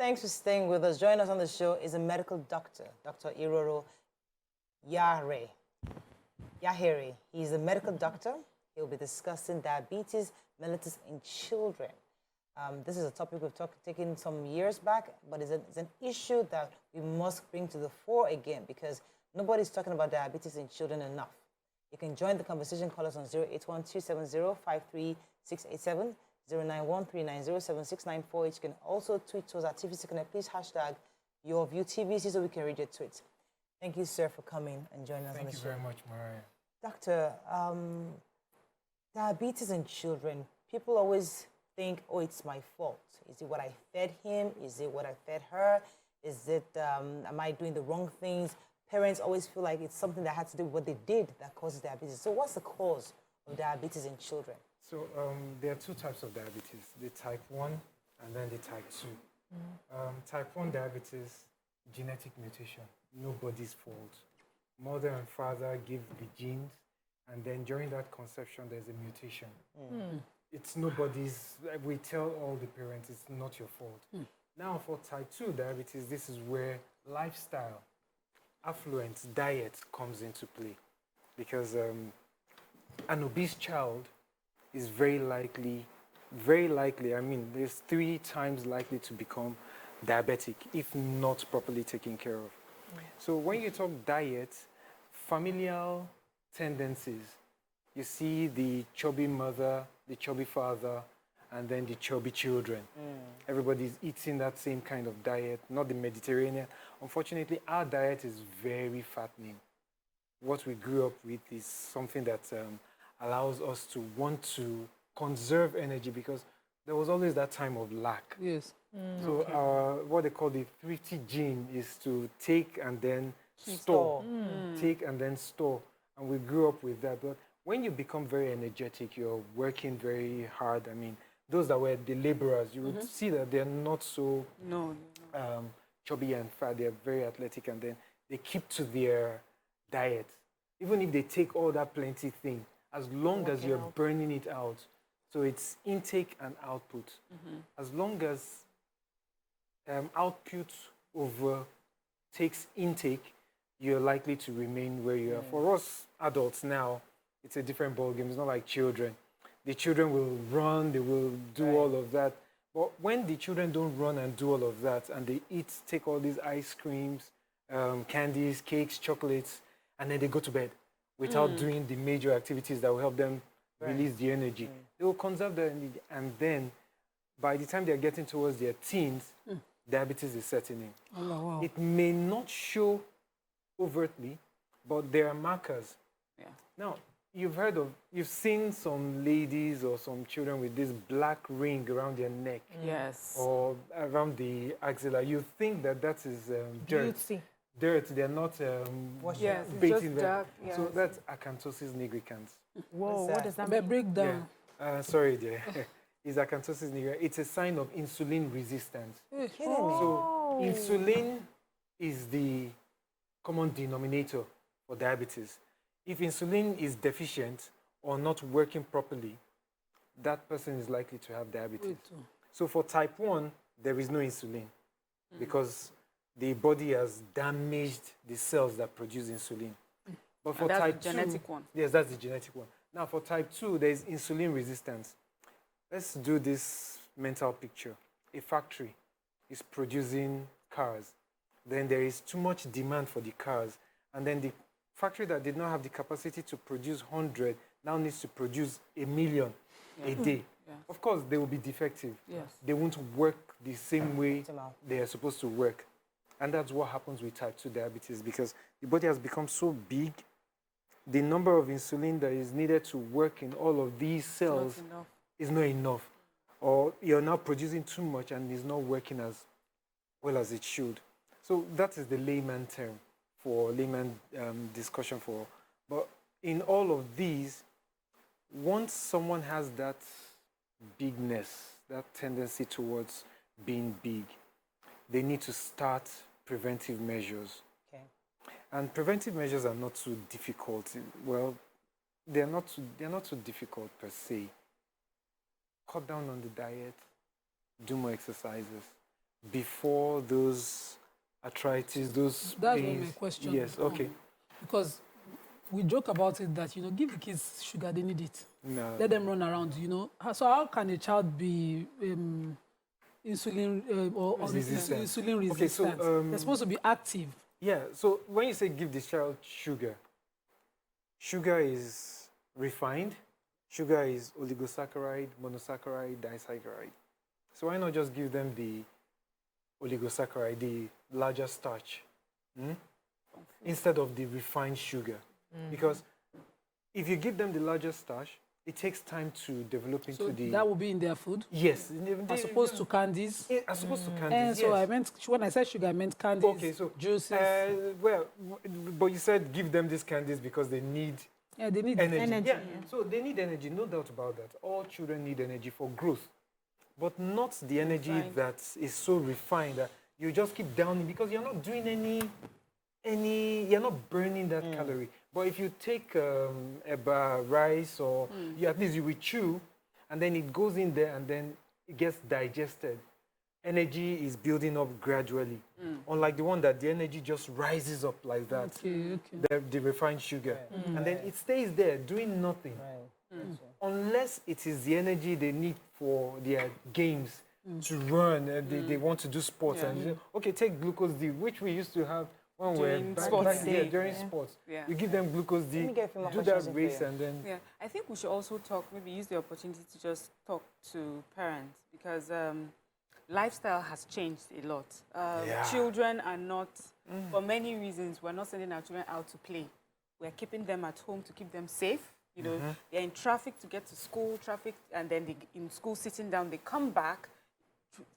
Thanks for staying with us. Joining us on the show is a medical doctor, Dr. Iroro Yarhere. He's a medical doctor. He'll be discussing diabetes mellitus in children. This is a topic we've taken some years back, but it's an issue that we must bring to the fore again because nobody's talking about diabetes in children enough. You can join the conversation. Call us on 081-270-53687, 091-390-7694. You can also tweet to us at TVC Connect. Please hashtag YourviewTVC so we can read your tweets. Thank you, sir, for coming and joining us on the show. Thank you very much, Mariah. Doctor, diabetes in children, people always think, oh, it's my fault. Is it what I fed him? Is it what I fed her? Is it, am I doing the wrong things? Parents always feel like it's something that had to do with what they did that causes diabetes. So what's the cause of diabetes in children? So there are two types of diabetes, the type 1 and then the type 2. Type 1 diabetes, genetic mutation, nobody's fault. Mother and father give the genes, and then during that conception, there's a mutation. It's nobody's, we tell all the parents, it's not your fault. Now for type 2 diabetes, this is where lifestyle, affluence, diet comes into play. Because an obese child is very likely, I mean, there's 3 times likely to become diabetic if not properly taken care of. So when you talk diet, familial tendencies, you see the chubby mother, the chubby father, and then the chubby children. Everybody's eating that same kind of diet, not the Mediterranean. Unfortunately, our diet is very fattening. What we grew up with is something that allows us to want to conserve energy because there was always that time of lack. Yes. So our, what they call the thrifty gene is to take and then store. Take and then store. And we grew up with that. But when you become very energetic, you're working very hard. I mean, those that were the laborers, you would see that they're not so chubby and fat. They're very athletic, and then they keep to their diet. Even if they take all that plenty thing, as long as you're burning it out. So it's intake and output. As long as output takes intake, you're likely to remain where you are. For us adults now, it's a different ballgame. It's not like children. The children will run, they will do all of that. But when the children don't run and do all of that, and they take all these ice creams, candies, cakes, chocolates, and then they go to bed without doing the major activities that will help them release the energy. They will conserve their energy, and then by the time they're getting towards their teens, diabetes is setting in. It may not show overtly, but there are markers. Now, you've seen some ladies or some children with this black ring around their neck. Or around the axilla. You think that is dirt. Dirt, they're not bathing them. So that's acanthosis nigricans. Whoa, what does that mean? Break down. Sorry, dear. It's acanthosis nigricans. It's a sign of insulin resistance. So insulin is the common denominator for diabetes. If insulin is deficient or not working properly, that person is likely to have diabetes. So for type 1, there is no insulin because the body has damaged the cells that produce insulin. But for type 2, the genetic one. Yes, that's the genetic one. Now for type 2, there is insulin resistance. Let's do this mental picture. A factory is producing cars. Then there is too much demand for the cars. And then the factory that did not have the capacity to produce 100 now needs to produce 1 million a day. Of course, they will be defective. They won't work the same way they are supposed to work. And that's what happens with type 2 diabetes because the body has become so big, the number of insulin that is needed to work in all of these cells is not enough. Or you're now producing too much and it's not working as well as it should. So that is the layman term for layman discussion for. But in all of these, once someone has that bigness, that tendency towards being big, they need to start preventive measures. And preventive measures are not too difficult. Well, they're not too difficult per se. Cut down on the diet, do more exercises, before those arthritis, those That's pains? what my question Yes, okay. Because we joke about it that, give the kids sugar, they need it. No. Let them run around, So how can a child be insulin Resistant. insulin resistant? Okay, so, they're supposed to be active. Yeah, so when you say give the child sugar, sugar is refined, sugar is oligosaccharide, monosaccharide, disaccharide. So why not just give them the oligosaccharide, the larger starch, instead of the refined sugar? Because if you give them the larger starch, it takes time to develop into So the... that will be in their food? Yes. As opposed to candies? As opposed to candies, And so I meant, when I said sugar, I meant candies, okay, so, juices. Well, but you said give them these candies because they need... Yeah, they need energy. Yeah. So they need energy, no doubt about that. All children need energy for growth, but not the energy that is so refined that you just keep downing because you're not doing you're not burning that calorie. But if you take a bar rice or at least you will chew, and then it goes in there and then it gets digested. Energy is building up gradually, unlike the one that the energy just rises up like that. The refined sugar, and then it stays there doing nothing, unless it is the energy they need for their games to run and they want to do sports. And you say, okay, take glucose D, which we used to have when during we're sports. during sports. Yeah. You give them glucose D, do that race, and then... Yeah, I think we should also talk, maybe use the opportunity to just talk to parents, because lifestyle has changed a lot. Children are not, for many reasons, we're not sending our children out to play. We're keeping them at home to keep them safe. They're in traffic to get to school, and then in school sitting down, they come back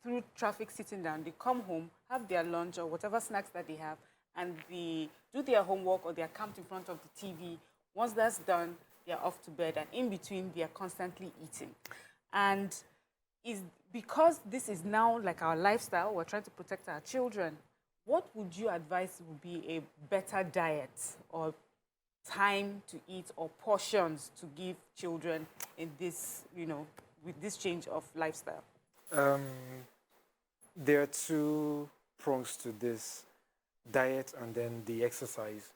through traffic sitting down, they come home, have their lunch or whatever snacks that they have, and they do their homework or they're camped in front of the TV. Once that's done, they're off to bed, and in between, they're constantly eating. And because this is now like our lifestyle, we're trying to protect our children, what would you advise would be a better diet or time to eat or portions to give children in this, with this change of lifestyle? There are two prongs to this, diet and then the exercise.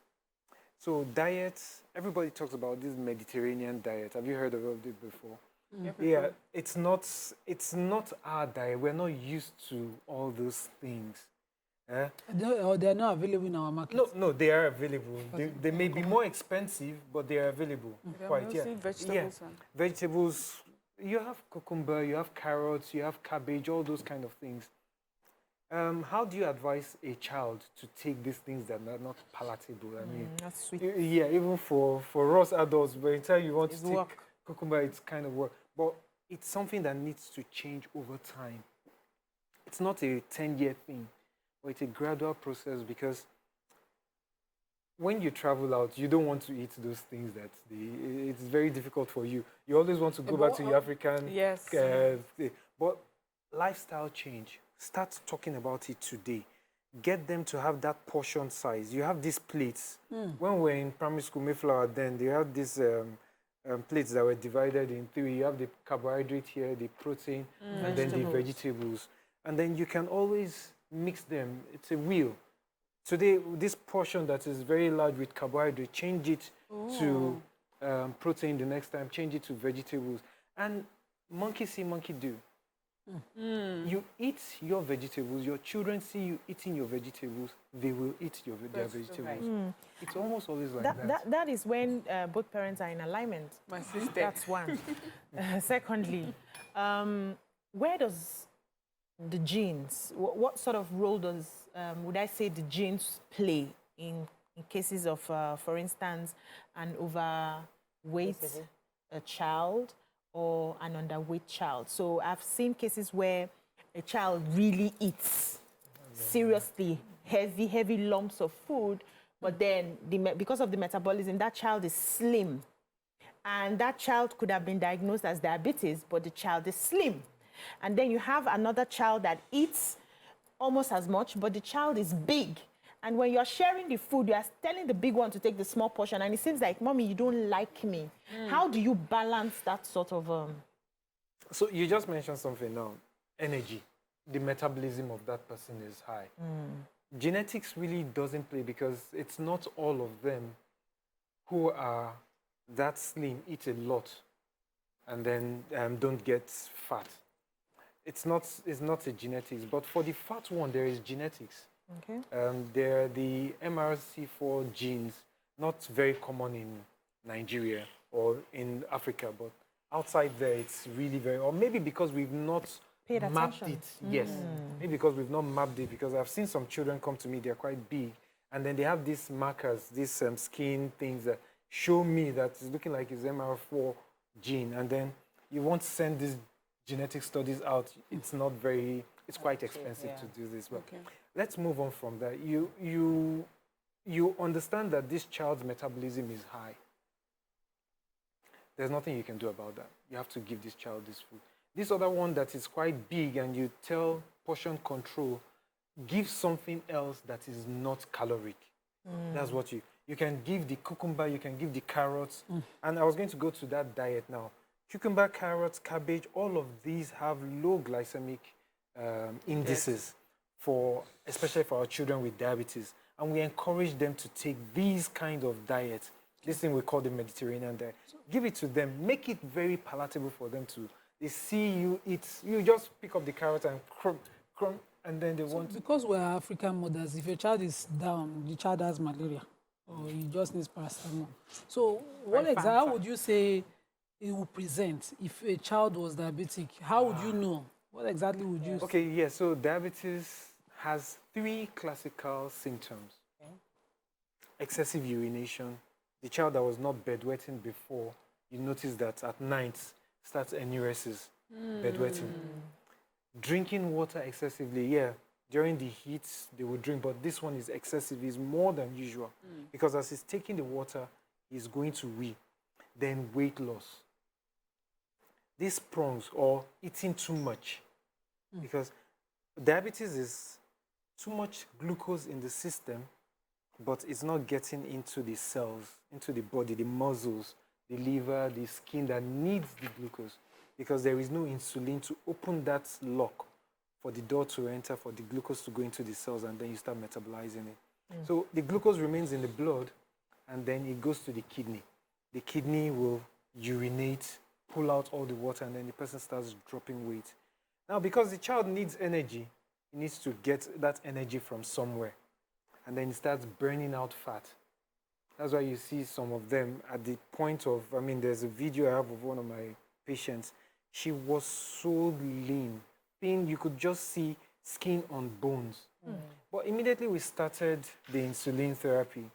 So diet, everybody talks about this Mediterranean diet. Have you heard of it before? Yeah, it's not our diet. We're not used to all those things. They're not available in our market. No, they are available. They may be more expensive, but they are available. Vegetables. Vegetables. You have cucumber, you have carrots, you have cabbage, all those kind of things. How do you advise a child to take these things that are not palatable? I mean, That's sweet. yeah, even for us adults, by the time you want to take cucumber, it's kind of work. But it's something that needs to change over time. It's not a 10-year thing, but it's a gradual process, because when you travel out, you don't want to eat those things it's very difficult for you. You always want to go back to your African... Yes. But lifestyle change, start talking about it today. Get them to have that portion size. You have these plates. When we're in primary school, Mayflower, then they have these plates that were divided in three. You have the carbohydrate here, the protein, and then the vegetables. And then you can always mix them. It's a wheel. Today, this portion that is very large with carbohydrate, change it to protein the next time, change it to vegetables. And monkey see, monkey do. You eat your vegetables, your children see you eating your vegetables, they will eat their vegetables. It's almost always like that. That is when both parents are in alignment. My sister. That's one. Secondly, where does the genes, what sort of role does, would I say, the genes play in cases of, for instance, an overweight child or an underweight child? So I've seen cases where a child really eats seriously heavy lumps of food, but then because of the metabolism, that child is slim. And that child could have been diagnosed as diabetes, but the child is slim. And then you have another child that eats almost as much, but the child is big. And when you're sharing the food, you are telling the big one to take the small portion, and it seems like, Mommy, you don't like me. How do you balance that sort of... So you just mentioned something now, energy. the metabolism of that person is high. Genetics really doesn't play because it's not all of them who are that slim, eat a lot, and then don't get fat. It's not a genetics, but for the fat one, there is genetics. Okay. There are the MRC4 genes, not very common in Nigeria or in Africa, but outside there, it's really very, or maybe because we've not Paid mapped attention. it. Yes, maybe because we've not mapped it, because I've seen some children come to me, they're quite big, and then they have these markers, these skin things that show me that it's looking like it's MR4 gene, and then you want to send these genetic studies out, it's not very, it's quite expensive to do this. But let's move on from that. You understand that this child's metabolism is high. There's nothing you can do about that. You have to give this child this food. This other one that is quite big, and you tell portion control, give something else that is not caloric. That's what you can give the cucumber, you can give the carrots. And I was going to go to that diet now. Cucumber, carrots, cabbage, all of these have low glycemic indices, especially for our children with diabetes. And we encourage them to take these kind of diets. This thing we call the Mediterranean diet. Give it to them. Make it very palatable for them to. They see you eat. You just pick up the carrot and crumb, and then they want. Because we're African mothers, if your child is down, the child has malaria, or he just needs paracetamol. So, how would you say it will present if a child was diabetic? How would you know? What exactly would you? Okay, yeah. So diabetes has 3 classical symptoms: excessive urination. The child that was not bedwetting before, you notice that at night starts enuresis, bedwetting. Drinking water excessively, yeah. During the heat, they will drink, but this one is excessive. It's more than usual because as he's taking the water, he's going to wee. Then weight loss. These prongs, or eating too much, because diabetes is too much glucose in the system, but it's not getting into the cells, into the body, the muscles, the liver, the skin that needs the glucose, because there is no insulin to open that lock for the door to enter, for the glucose to go into the cells, and then you start metabolizing it. So the glucose remains in the blood, and then it goes to the kidney. The kidney will urinate, pull out all the water, and then the person starts dropping weight. Now, because the child needs energy, he needs to get that energy from somewhere, and then he starts burning out fat. That's why you see some of them at the point of, there's a video I have of one of my patients. She was so lean, thin, you could just see skin on bones. But immediately we started the insulin therapy.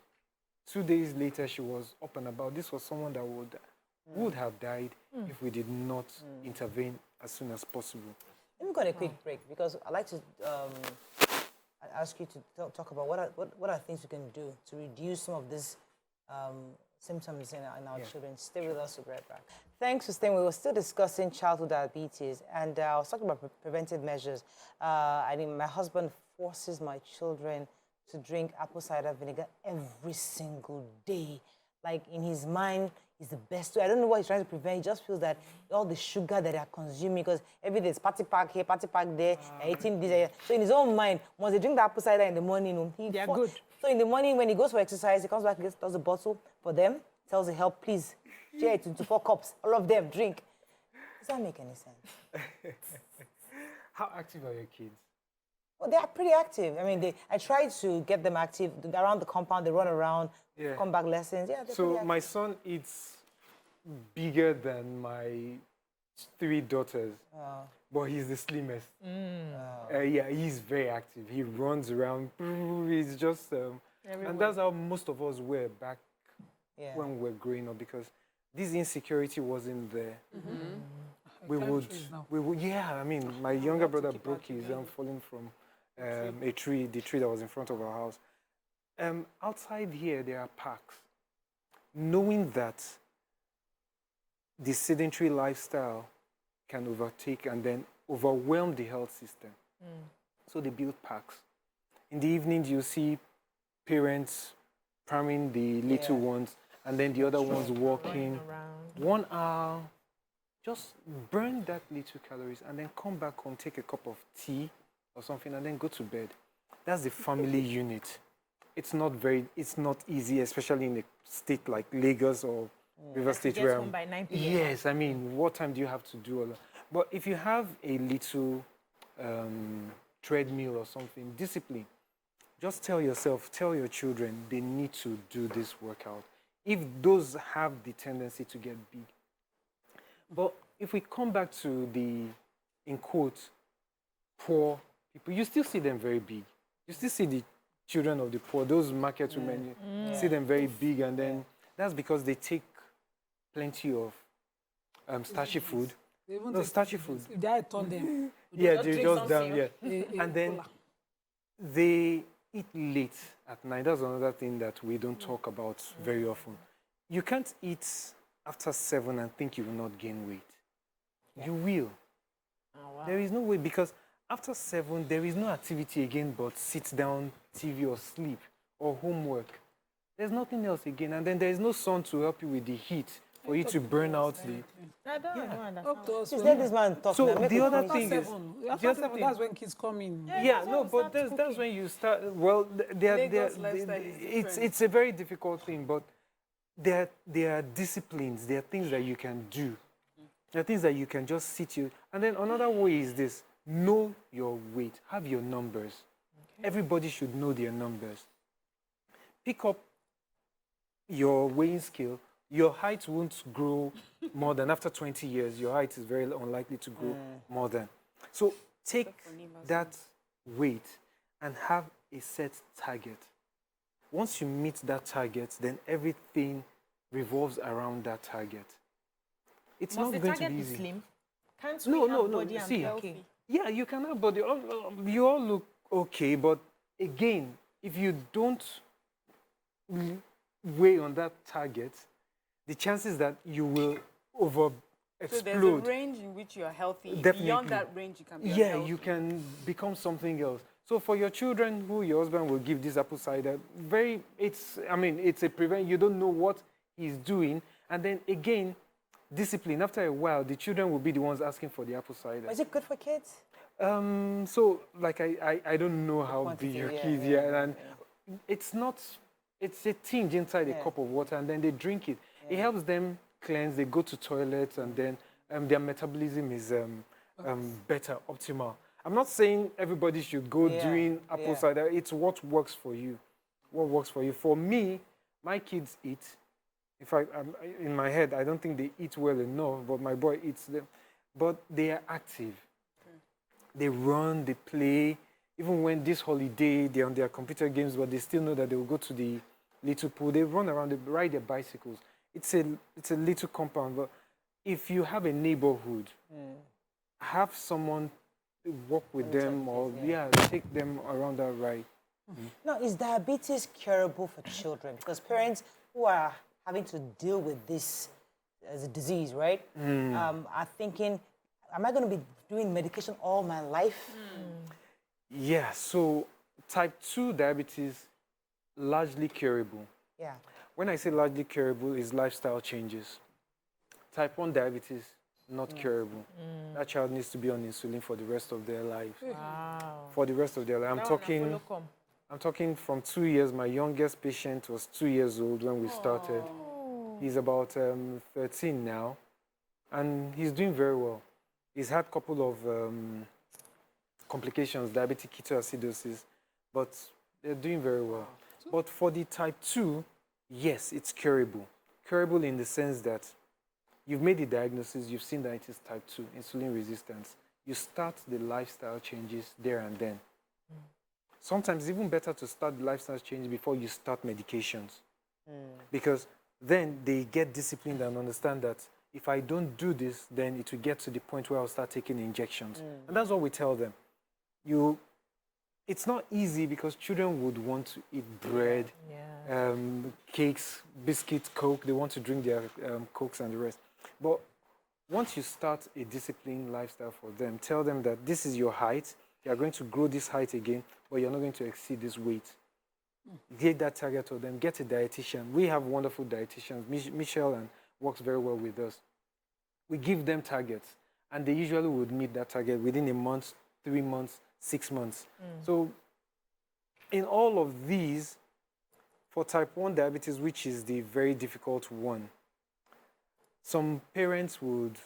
2 days later, she was up and about. This was someone that would have died if we did not intervene as soon as possible. Let me go on a quick break, because I'd like to ask you to talk about what are things we can do to reduce some of these symptoms in our children. Stay with us, we'll be right back. Thanks for staying. We were still discussing childhood diabetes, and I was talking about preventive measures. I mean, my husband forces my children to drink apple cider vinegar every single day. Like, in his mind, it's the best way. I don't know what he's trying to prevent. He just feels that all the sugar that they are consuming, because every day it's party pack here, party pack there, eating this. So in his own mind, once they drink the apple cider in the morning, they are good. So in the morning, when he goes for exercise, he comes back, does a bottle for them, tells the help, please, share it into 4 cups, all of them, drink. Does that make any sense? How active are your kids? Well, they are pretty active. I mean, I try to get them active around the compound. They run around, come back lessons. Yeah. So my son eats bigger than my 3 daughters, but he's the slimmest. Yeah, he's very active. He runs around. He's just, and that's how most of us were back when we were growing up, because this insecurity wasn't there. We would, yeah. I mean, my younger brother broke his arm falling from the tree that was in front of our house. Outside here, there are parks. Knowing that the sedentary lifestyle can overtake and then overwhelm the health system. So they build parks. In the evenings, you see parents priming the little ones, and then the other ones walking. 1 hour, just burn that little calories, and then come back home, take a cup of tea or something, and then go to bed. That's the family unit. It's not easy, especially in a state like Lagos or River State. Get home by 9 p.m. Yes, I mean, what time do you have to do all that? But if you have a little treadmill or something, discipline, just tell your children they need to do this workout. If those have the tendency to get big. But if we come back to the, in quotes, poor people, you still see them very big. You still see the children of the poor, those market women, you see them very big, and then that's because they take plenty of starchy food. No, starchy food. If they had told them, Yeah, they drink just some down, yeah. syrup. And then they eat late at night. That's another thing that we don't talk about very often. You can't eat after 7 and think you will not gain weight. You will. Oh, wow. There is no way, because after 7, there is no activity again but sit down, TV or sleep or homework. There's nothing else again. And then there is no sun to help you with the heat for you to burn out the... I don't understand. Up to us, Just when- let this man talk. So now, make the we other finish. thing is... After the other 7, thing- that's when kids come in. Yeah, no, but that's when you start. Well, Lagos lifestyle is different. it's a very difficult thing, but there are disciplines. There are things that you can do. There are things that you can just sit you. And then another way is this: know your weight, have your numbers. Everybody should know their numbers. Pick up your weighing scale. Your height won't grow more than after 20 years. Your height is very unlikely to grow more than. So take that weight and have a set target. Once you meet that target, then everything revolves around that target. It's Must not the going to target be be easy. slim? Can't No, we no, have no. body and See, be okay? yeah, you can have body. You all look okay, but again, if you don't weigh on that target, the chances that you will over So there's a explode. range in which you are healthy. Definitely. Beyond that range, you can be Yeah, unhealthy. you can become something else. So for your children who your husband will give this apple cider, it's a prevent, you don't know what he's doing. And then again, discipline. After a while, the children will be the ones asking for the apple cider. Is it good for kids? So like I don't know how quantity, big your yeah, kids, yeah, and it's not, it's a tinge inside a cup of water, and then they drink it. It helps them cleanse, they go to toilets, and then their metabolism is better, optimal. I'm not saying everybody should go doing apple cider. It's what works for you. What works for you. For me, my kids eat. In fact, in my head, I don't think they eat well enough, but my boy eats them. But they are active. They run, they play. Even when this holiday, they're on their computer games, but they still know that they will go to the little pool. They run around, they ride their bicycles. It's a little compound, but if you have a neighborhood, have someone walk with them or take them around that ride. Now, is diabetes curable for children? Because parents who are having to deal with this as a disease, right, are thinking, am I going to be doing medication all my life? Yeah, so type 2 diabetes, largely curable. Yeah. When I say largely curable, is lifestyle changes. Type 1 diabetes, not curable. That child needs to be on insulin for the rest of their life. Wow. For the rest of their life. I'm talking from 2 years. My youngest patient was 2 years old when we started. He's about 13 now, and he's doing very well. He's had a couple of complications, diabetic ketoacidosis, but they're doing very well. But for the type 2, yes, it's curable. Curable in the sense that you've made the diagnosis, you've seen that it is type 2, insulin resistance. You start the lifestyle changes there and then. Sometimes it's even better to start the lifestyle change before you start medications. Because then they get disciplined and understand that if I don't do this, then it will get to the point where I'll start taking injections. And that's what we tell them. It's not easy because children would want to eat bread, cakes, biscuits, Coke. They want to drink their Cokes and the rest. But once you start a disciplined lifestyle for them, tell them that this is your height. You are going to grow this height again, but you're not going to exceed this weight. Get that target to them. Get a dietitian. We have wonderful dietitians. Michelle works very well with us. We give them targets, and they usually would meet that target within a month, 3 months, 6 months. So in all of these, for type 1 diabetes, which is the very difficult one, some parents would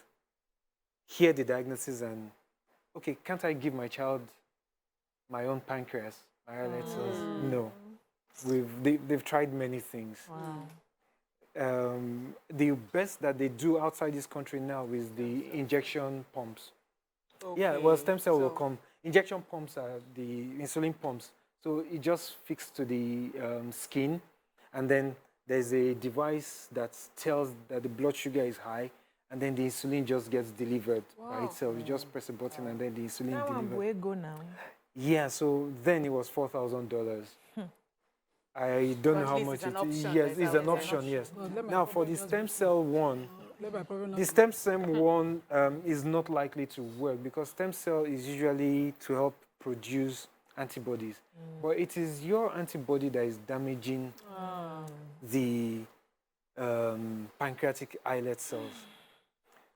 hear the diagnosis and, okay, can't I give my child my own pancreas, my islet cells? No. They've tried many things. Wow. The best that they do outside this country now is the injection pumps. Yeah, well, stem cell will come. Injection pumps are the insulin pumps. So it just fixed to the skin, and then there's a device that tells that the blood sugar is high, and then the insulin just gets delivered by itself. You just press a button, and then the insulin delivers. Where go now? Yeah, so then it was $4,000. I don't know how much it is. Yes, it's an option, yes. Now, for the stem cell one, the stem cell one is not likely to work because stem cell is usually to help produce antibodies. But it is your antibody that is damaging the pancreatic islet cells.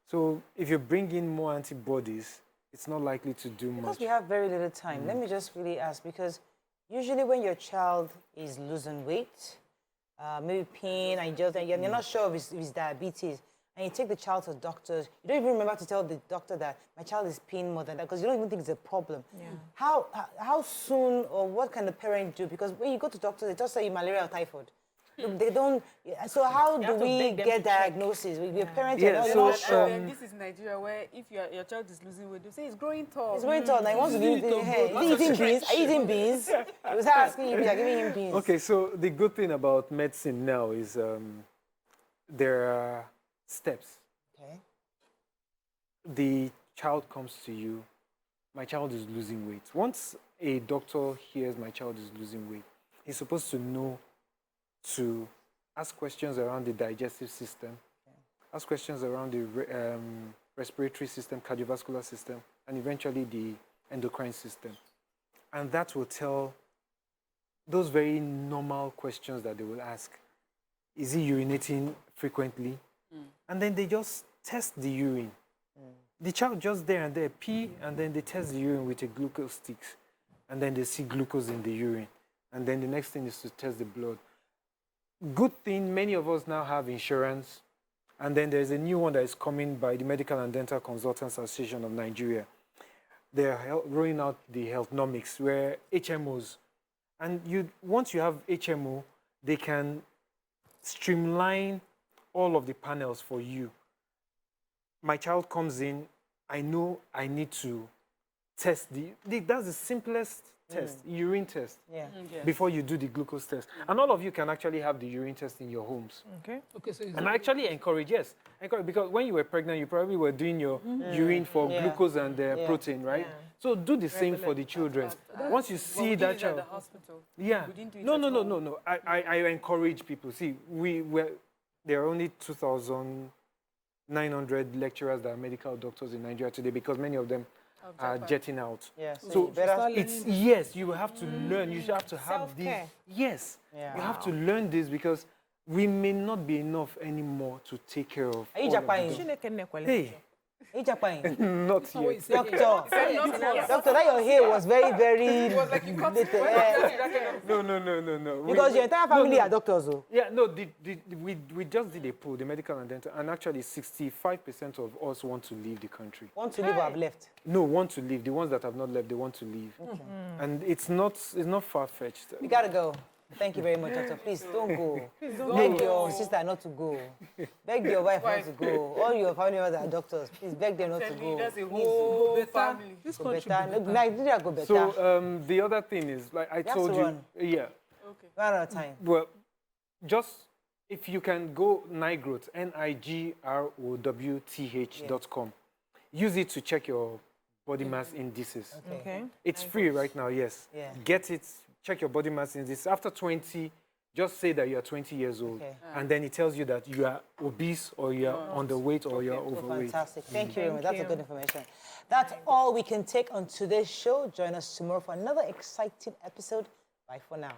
So if you bring in more antibodies, it's not likely to do much. Because we have very little time, let me just really ask, because usually when your child is losing weight, maybe pain, and you're not sure of his diabetes, and you take the child to doctors, you don't even remember to tell the doctor that my child is pain more than that, because you don't even think it's a problem. Yeah. How soon, or what can the parent do? Because when you go to doctors, they just say you malaria or typhoid. They don't. So how do we get diagnosis? Your parents are not sure. This is Nigeria, where if your child is losing weight, they say it's growing tall. It's growing tall. Now he wants to be eating beans. Are you eating beans? He was asking if you're giving him beans. Okay, so the good thing about medicine now is there are steps. Okay. The child comes to you. My child is losing weight. Once a doctor hears my child is losing weight, he's supposed to know to ask questions around the digestive system, ask questions around the respiratory system, cardiovascular system, and eventually the endocrine system. And that will tell those very normal questions that they will ask. Is he urinating frequently? And then they just test the urine. The child just there and there pee, and then they test the urine with a glucose stick, and then they see glucose in the urine. And then the next thing is to test the blood. Good thing, many of us now have insurance, and then there's a new one that is coming by the Medical and Dental Consultants Association of Nigeria. They're rolling out the healthnomics, where HMOs, and once you have HMO, they can streamline all of the panels for you. My child comes in, I know I need to test that's the simplest test, urine test, before you do the glucose test. And all of you can actually have the urine test in your homes. Okay, so and I actually encourage, because when you were pregnant, you probably were doing your urine for glucose and protein, right? So do the same for the children. Once you see that child, at the hospital. yeah, no. I encourage people. See, there are only 2,900 lecturers that are medical doctors in Nigeria today, because many of them are jetting out. Yes. So you will have to learn. You should have to have this. Yes. Yeah. You have to learn this, because we may not be enough anymore to take care of. Are you Japan? Hey. Are you Japan? Not yet. Doctor, that your hair was very, very. It was like you cut it. No. Because your entire family are doctors, though. Yeah, no. We just did a poll, the medical and dental, and actually 65% of us want to leave the country. Want to leave or have left? No, want to leave. The ones that have not left, they want to leave. Okay. And it's not far-fetched. We gotta go. Thank you very much, doctor. Please don't go. Beg your sister not to go. Beg your wife not to go. All your family members are doctors. Please beg them not to go. That's a whole family. This Go country better. Nigeria go better. So the other thing is, like I told you, Okay. Run out of time. Well, just if you can go Nigrowth, NIGROWTH.com. Use it to check your body mass indices. Okay. It's free right now, yes. Yeah. Get it, check your body mass indices. After 20, just say that you are 20 years old. Okay. And then it tells you that you are obese, or you are underweight, or you are Oh, overweight. fantastic. Thank you very much. That's a good information. That's all we can take on today's show. Join us tomorrow for another exciting episode. Bye for now.